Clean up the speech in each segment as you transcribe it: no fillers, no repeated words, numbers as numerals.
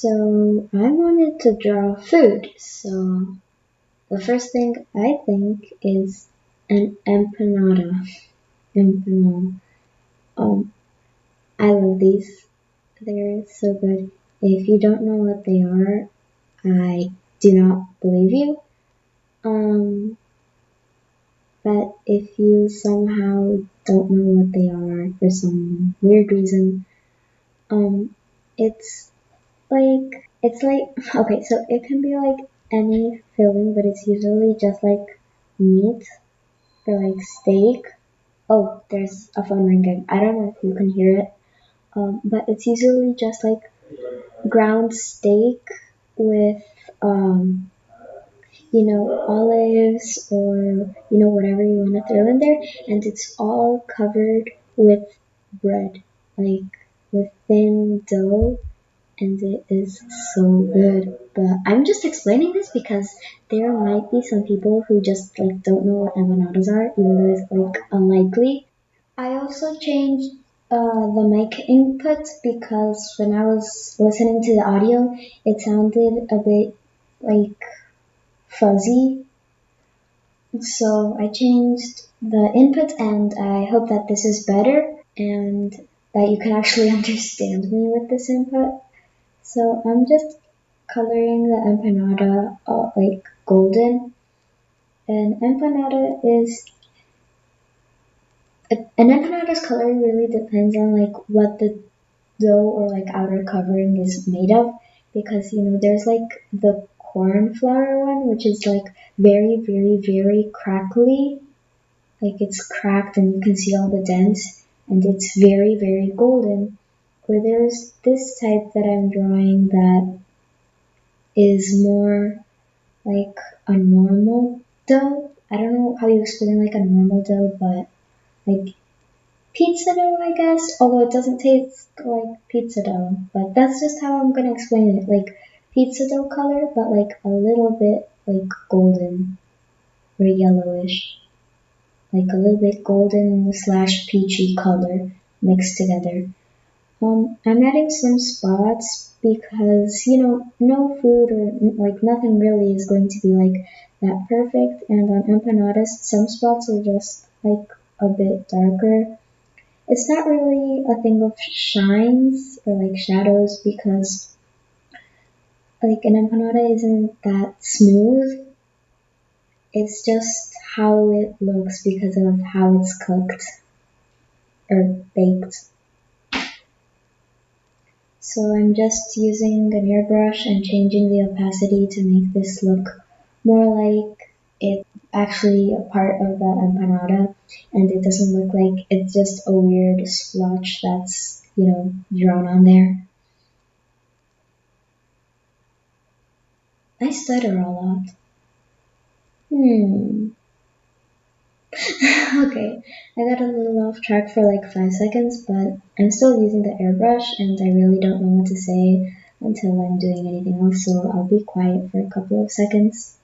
So I wanted to draw food. So the first thing I think is an empanada. Empanada. Um, I love these. They're so good. If you don't know what they are, I do not believe you. Um, but if you somehow don't know what they are for some weird reason, um, it's it's like okay, so it can be like any filling, but it's usually just like meat or like steak. Oh, there's a phone ringing. I don't know if you can hear it. But it's usually just like ground steak with olives or whatever you want to throw in there, and it's all covered with bread, like with thin dough, and it is so good. But I'm just explaining this because there might be some people who just like don't know what empanadas are, even though it's like unlikely. I also changed the mic input because when I was listening to the audio, it sounded a bit like fuzzy. So I changed the input, and I hope that this is better and that you can actually understand me with this input. So I'm just coloring the empanada like golden. And an empanada's color really depends on like what the dough or like outer covering is made of, because there's like the corn flour one, which is like very very very crackly, like it's cracked and you can see all the dents, and it's very very golden. Or there's this type that I'm drawing that is more like a normal dough. I don't know how you explain like a normal dough, but like pizza dough, I guess, although it doesn't taste like pizza dough. But that's just how I'm gonna explain it. Like pizza dough color, but like a little bit like golden or yellowish. Like a little bit golden slash peachy color mixed together. I'm adding some spots because, no food or like nothing really is going to be like that perfect. And on empanadas, some spots are just like a bit darker. It's not really a thing of shines or like shadows because like an empanada isn't that smooth. It's just how it looks because of how it's cooked or baked. So I'm just using an airbrush and changing the opacity to make this look more like it's actually a part of the empanada, and it doesn't look like it's just a weird splotch that's, drawn on there. I stutter a lot. Hmm. Okay, I got a little off track for like 5 seconds, but I'm still using the airbrush and I really don't know what to say until I'm doing anything else, so I'll be quiet for a couple of seconds.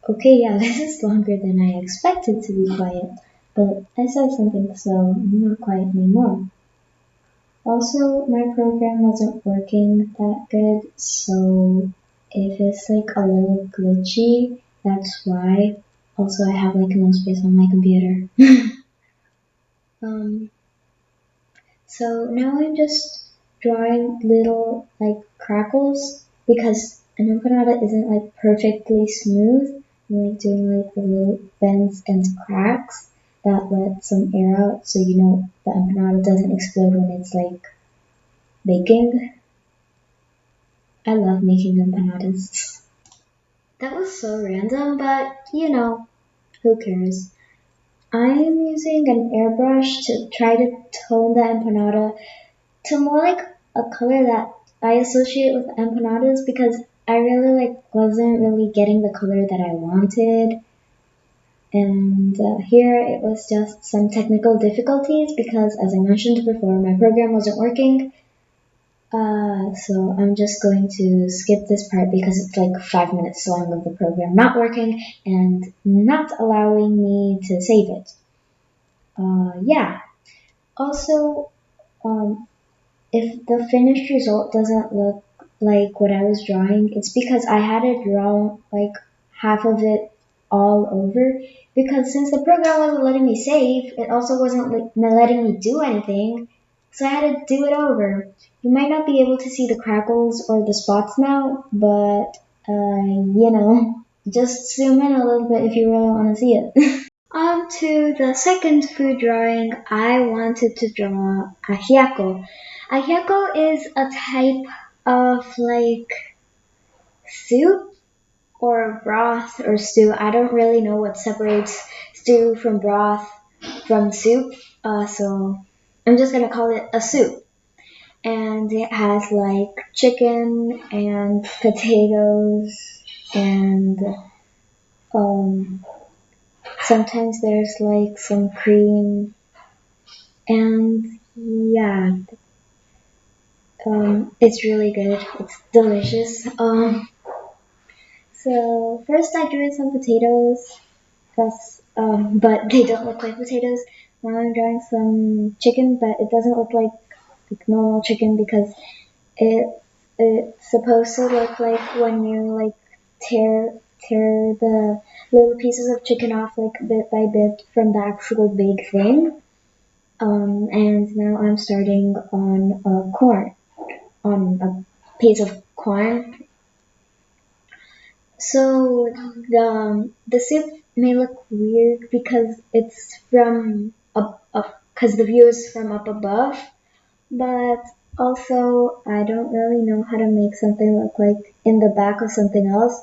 Okay, yeah, this is longer than I expected to be quiet, but I said something, so I'm not quiet anymore. Also, my program wasn't working that good, so if it's like a little glitchy, that's why. Also, I have like no space on my computer. um, so now I'm just drawing little like crackles because an empanada isn't like perfectly smooth. I'm like doing like the little bends and cracks that let some air out, so the empanada doesn't explode when it's like baking. I love making empanadas. That was so random, but who cares? I am using an airbrush to try to tone the empanada to more like a color that I associate with empanadas because I really wasn't really getting the color that I wanted. And here it was just some technical difficulties because, as I mentioned before, my program wasn't working. So I'm just going to skip this part because it's like 5 minutes long of the program not working and not allowing me to save it. Yeah. Also, um, if the finished result doesn't look like what I was drawing, it's because I had to draw like half of it all over. Because since the program wasn't letting me save, it also wasn't letting me do anything. So I had to do it over. You might not be able to see the crackles or the spots now, but just zoom in a little bit if you really want to see it. On to the second food drawing, I wanted to draw ajiaco. Ajiaco is a type of like soup or broth or stew. I don't really know what separates stew from broth from soup, so I'm just gonna call it a soup. And it has like chicken and potatoes and um, sometimes there's like some cream and yeah, it's really good. It's delicious. So first I drew some potatoes. But they don't look like potatoes. Now I'm drawing some chicken, but it doesn't look like normal chicken because it it's supposed to look like when you like tear the little pieces of chicken off like bit by bit from the actual big thing. And now I'm starting on a piece of corn. So the soup may look weird because it's from up because the view is from up above, but also I don't really know how to make something look like in the back of something else,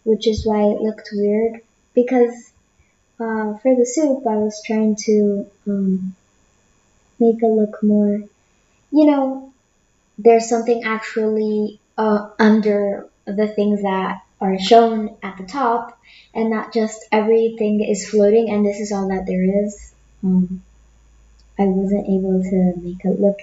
which is why it looked weird. Because for the soup, I was trying to make it look more, you know, there's something actually under the things that are shown at the top, and not just everything is floating and this is all that there is. I wasn't able to make it look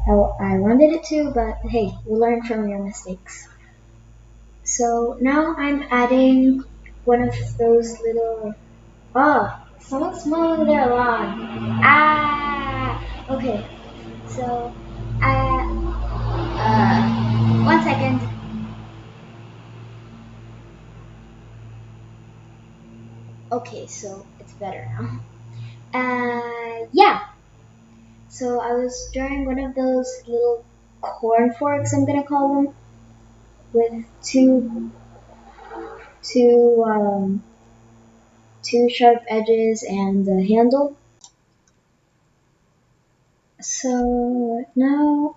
how I wanted it to, but hey, you learn from your mistakes. So now I'm adding one of those little. Oh, someone's mowing their lawn. Ah! Okay, so one second. Okay, so it's better now. Yeah. So I was drawing one of those little corn forks, I'm gonna call them, with two, two sharp edges and a handle. So now,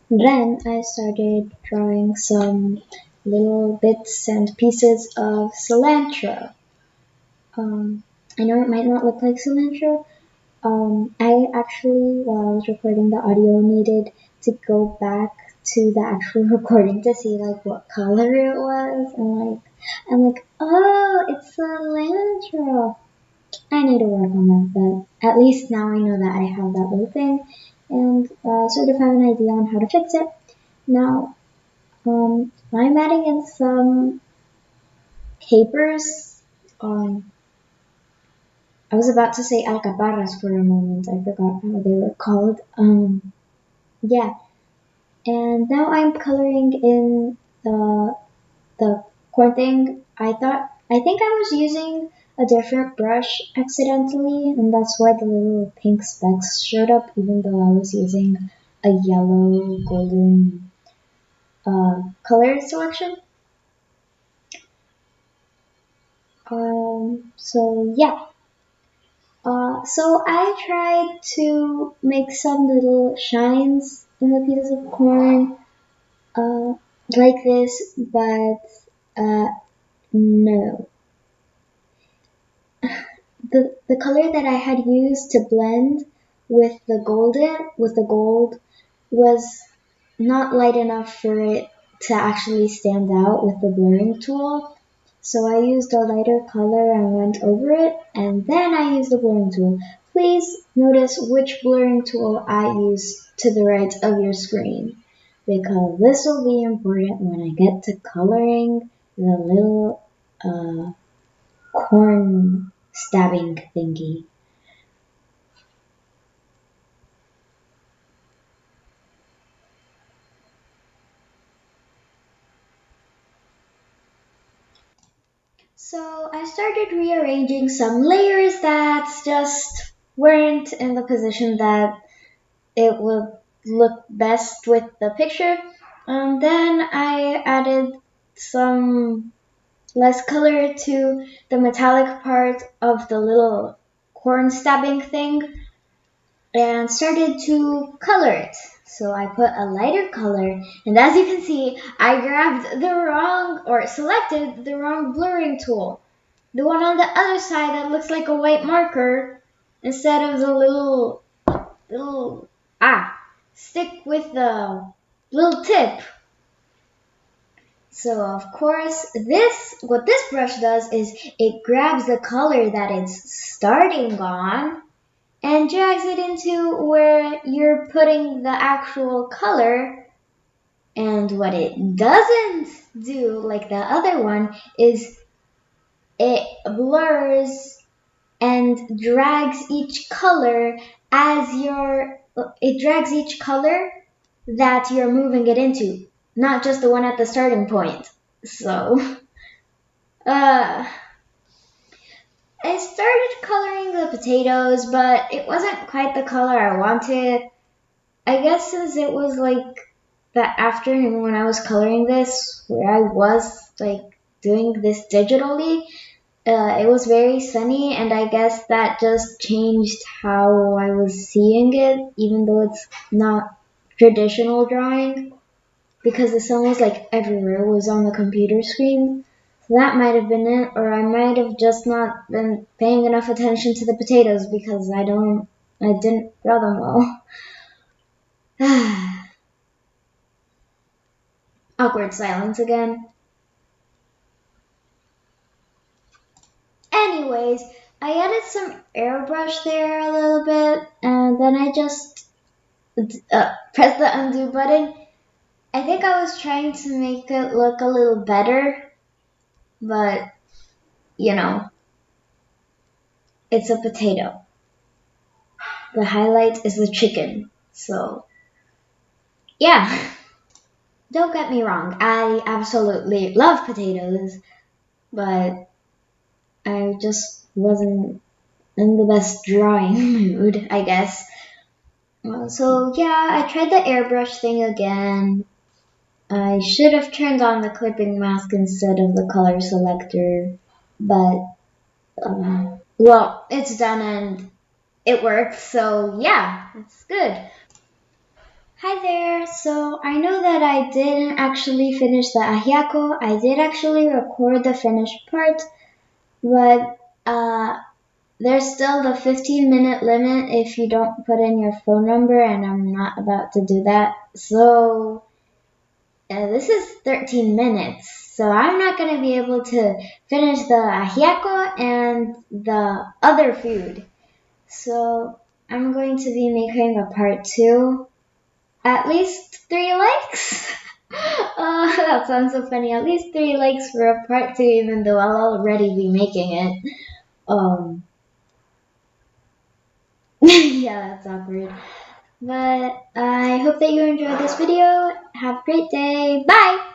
then I started drawing some little bits and pieces of cilantro. Um, I know it might not look like cilantro. I actually, while I was recording the audio, needed to go back to the actual recording to see like what color it was, and I'm like, oh, it's cilantro. I need to work on that, but at least now I know that I have that little thing, and sort of have an idea on how to fix it. Now, I'm adding in some capers. Um, I was about to say alcaparras for a moment. I forgot how they were called. Yeah, and now I'm coloring in the corn thing. I think I was using a different brush accidentally, and that's why the little pink specks showed up, even though I was using a yellow golden color selection. So yeah. So I tried to make some little shines in the pieces of corn, uh, like this, but uh, no. The color that I had used to blend with the gold was not light enough for it to actually stand out with the blurring tool. So I used a lighter color and went over it, and then I used the blurring tool. Please notice which blurring tool I use to the right of your screen, because this will be important when I get to coloring the little corn stabbing thingy. So I started rearranging some layers that just weren't in the position that it would look best with the picture. Then I added some less color to the metallic part of the little corn stabbing thing and started to color it. So I put a lighter color, and as you can see, I grabbed the wrong or selected the wrong blurring tool. The one on the other side that looks like a white marker instead of the little stick with the little tip. So of course, what this brush does is it grabs the color that it's starting on and drags it into where you're putting the actual color. And what it doesn't do, like the other one, is it blurs and drags each color it drags each color that you're moving it into, not just the one at the starting point. So, uh, I started coloring the potatoes, but it wasn't quite the color I wanted. I guess since it was like the afternoon when I was coloring this, where I was like doing this digitally, it was very sunny, and I guess that just changed how I was seeing it, even though it's not traditional drawing, because the sun was like everywhere, it was on the computer screen. So that might have been it, or I might have just not been paying enough attention to the potatoes because I didn't draw them well. Awkward silence again. Anyways, I added some airbrush there a little bit, and then I just pressed the undo button. I think I was trying to make it look a little better, but you know, it's a potato. The highlight is the chicken. So, yeah, don't get me wrong, I absolutely love potatoes, but I just wasn't in the best drawing mood, I guess. So, yeah, I tried the airbrush thing again. I should have turned on the clipping mask instead of the color selector, but well, it's done and it worked, so yeah, it's good. Hi there, so I know that I didn't actually finish the ahiako. I did actually record the finished part, but there's still the 15-minute limit if you don't put in your phone number, and I'm not about to do that. So this is 13 minutes, so I'm not going to be able to finish the ahiako and the other food. So I'm going to be making a part 2. At least 3 likes? That sounds so funny. At least 3 likes for a part 2, even though I'll already be making it. Yeah, that's awkward. But I hope that you enjoyed this video. Have a great day. Bye!